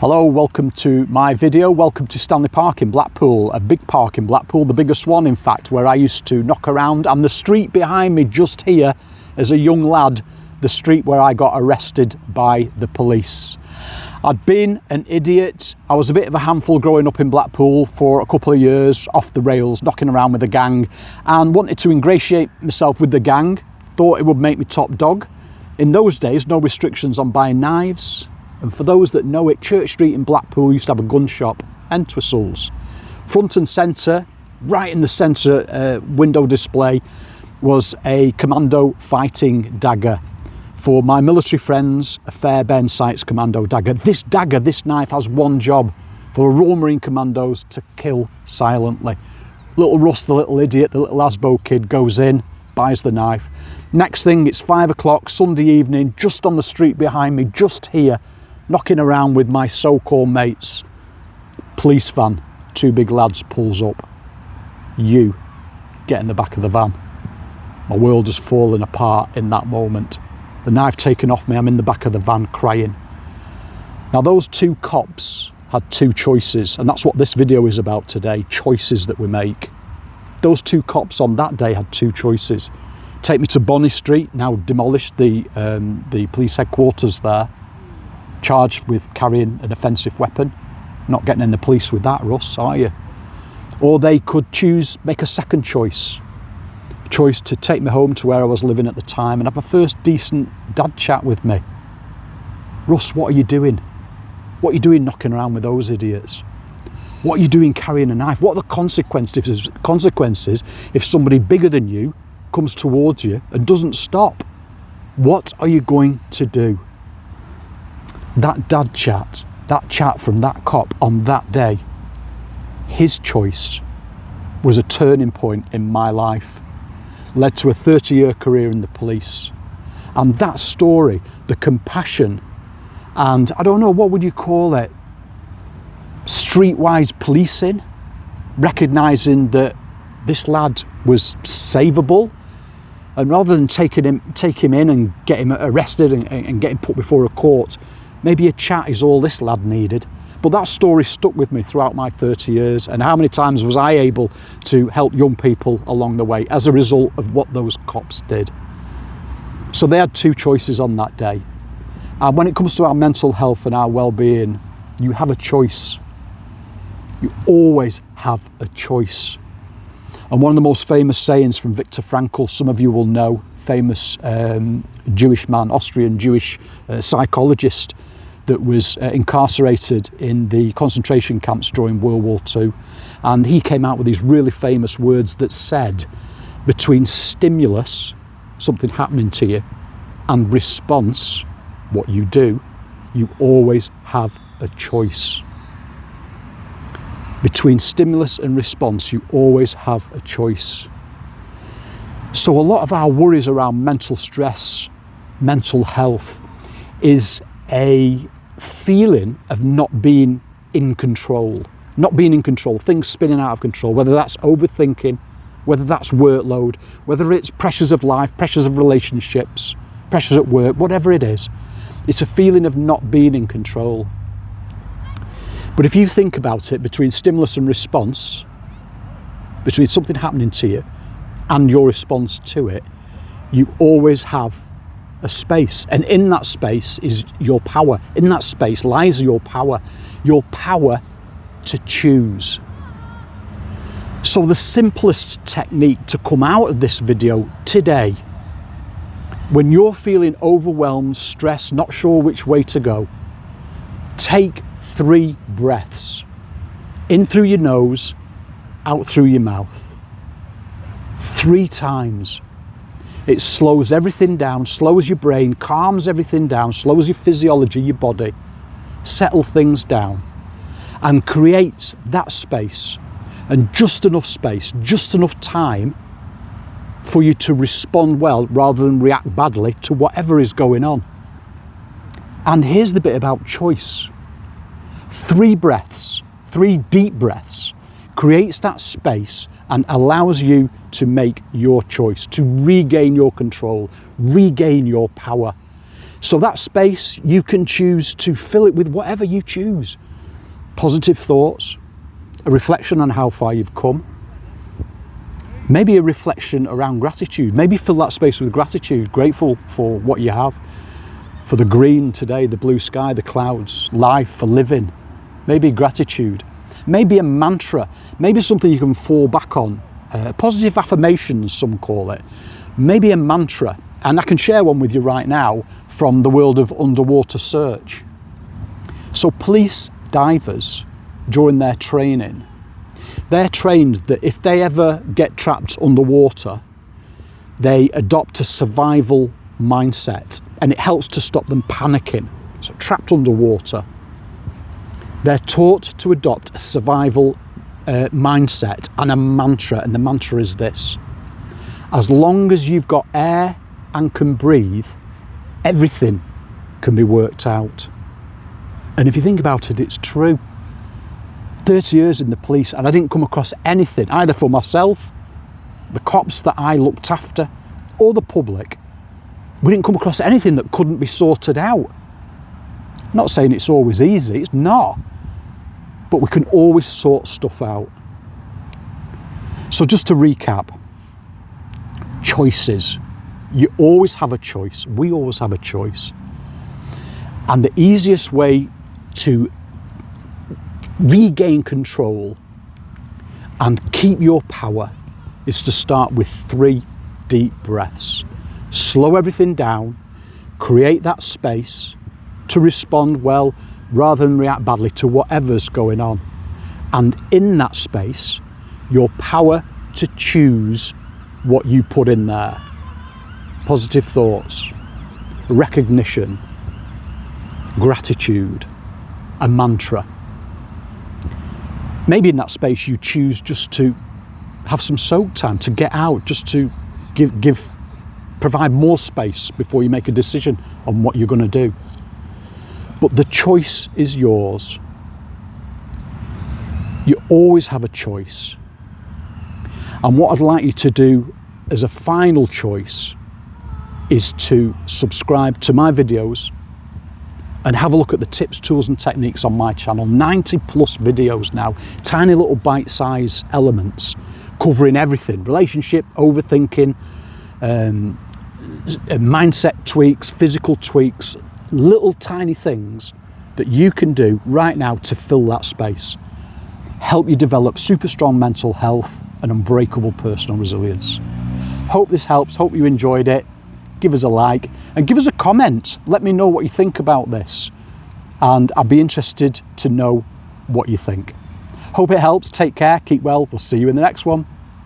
Hello, welcome to my video. Welcome to Stanley Park in Blackpool, a big park in Blackpool, the biggest one in fact, where I used to knock around. And the street behind me just here, as a young lad, the street where I got arrested by the police. I'd been an idiot. I was a bit of a handful growing up in Blackpool for a couple of years, off the rails, knocking around with a gang, and wanted to ingratiate myself with the gang. Thought it would make me top dog. In those days, no restrictions on buying knives. And for those that know it, Church Street in Blackpool used to have a gun shop, Entwistles. Front and centre, right in the centre window display, was a commando fighting dagger. For my military friends, a Fairbairn Sights commando dagger. This dagger, this knife has one job: for Royal Marine Commandos to kill silently. Little Russ, the little idiot, the little Asbo kid, goes in, buys the knife. Next thing, it's 5 o'clock, Sunday evening, just on the street behind me, just here, knocking around with my so-called mates. Police van, two big lads, pulls up. You get in the back of the van. My world has fallen apart in that moment. The knife taken off me, I'm in the back of the van crying. Now those two cops had two choices, and that's what this video is about today, choices that we make. Those two cops on that day had two choices. Take me to Bonny Street, now demolished, the police headquarters there, charged with carrying an offensive weapon. Not getting in the police with that, Russ, are you? Or they could choose, make a second choice to take me home to where I was living at the time and have a first decent dad chat with me. Russ, what are you doing? What are you doing knocking around with those idiots? What are you doing carrying a knife? What are the consequences if somebody bigger than you comes towards you and doesn't stop? What are you going to do? That dad chat, that chat from that cop on that day, his choice was a turning point in my life. Led to a 30-year career in the police. And that story, the compassion, and I don't know, what would you call it? Streetwise policing, recognising that this lad was savable, and rather than take him in and get him arrested and get him put before a court, maybe a chat is all this lad needed. But that story stuck with me throughout my 30 years, and how many times was I able to help young people along the way as a result of what those cops did. So they had two choices on that day. And when it comes to our mental health and our well-being, you have a choice. You always have a choice. And one of the most famous sayings from Viktor Frankl, some of you will know, famous Jewish man, Austrian Jewish psychologist, that was incarcerated in the concentration camps during World War II. And he came out with these really famous words that said, between stimulus, something happening to you, and response, what you do, you always have a choice. Between stimulus and response, you always have a choice. So a lot of our worries around mental stress, mental health, is a feeling of not being in control, things spinning out of control, whether that's overthinking, whether that's workload, whether it's pressures of life, pressures of relationships, pressures at work, whatever it is. It's a feeling of not being in control. But if you think about it, between stimulus and response, between something happening to you and your response to it, you always have a space, and in that space is your power. In that space lies your power to choose. So the simplest technique to come out of this video today, when you're feeling overwhelmed, stressed, not sure which way to go, take 3 breaths. In through your nose, out through your mouth. 3 times. It slows everything down, slows your brain, calms everything down, slows your physiology, your body, settle things down, and creates that space, and just enough space, just enough time for you to respond well rather than react badly to whatever is going on. And here's the bit about choice. 3 breaths, 3 deep breaths, creates that space and allows you to make your choice, to regain your control, regain your power, So that space, you can choose to fill it with whatever you choose. Positive thoughts, a reflection on how far you've come, maybe a reflection around gratitude. Maybe fill that space with gratitude, grateful for what you have, for the green today, the blue sky, the clouds, life, for living. Maybe gratitude, maybe a mantra, maybe something you can fall back on. Positive affirmations, some call it. Maybe a mantra, and I can share one with you right now from the world of underwater search. So police divers, during their training, they're trained that if they ever get trapped underwater, they adopt a survival mindset, and it helps to stop them panicking. So trapped underwater, they're taught to adopt a survival mindset and a mantra, and the mantra is this: as long as you've got air and can breathe, everything can be worked out. And if you think about it, it's true. 30 years in the police, and I didn't come across anything, either for myself, the cops that I looked after, or the public. We didn't come across anything that couldn't be sorted out. I'm not saying it's always easy, it's not. But we can always sort stuff out. So just to recap, choices. You always have a choice. We always have a choice. And the easiest way to regain control and keep your power is to start with 3 deep breaths. Slow everything down, create that space to respond well rather than react badly to whatever's going on. And in that space, your power to choose what you put in there. Positive thoughts, recognition, gratitude, a mantra. Maybe in that space you choose just to have some soak time, to get out, just to provide more space before you make a decision on what you're going to do. But the choice is yours. You always have a choice. And what I'd like you to do as a final choice is to subscribe to my videos and have a look at the tips, tools and techniques on my channel. 90 plus videos now, tiny little bite-sized elements covering everything: relationship, overthinking, mindset tweaks, physical tweaks, little tiny things that you can do right now to fill that space. Help you develop super strong mental health and unbreakable personal resilience. Hope this helps, hope you enjoyed it. Give us a like and give us a comment. Let me know what you think about this, and I'd be interested to know what you think. Hope it helps. Take care, keep well. We'll see you in the next one.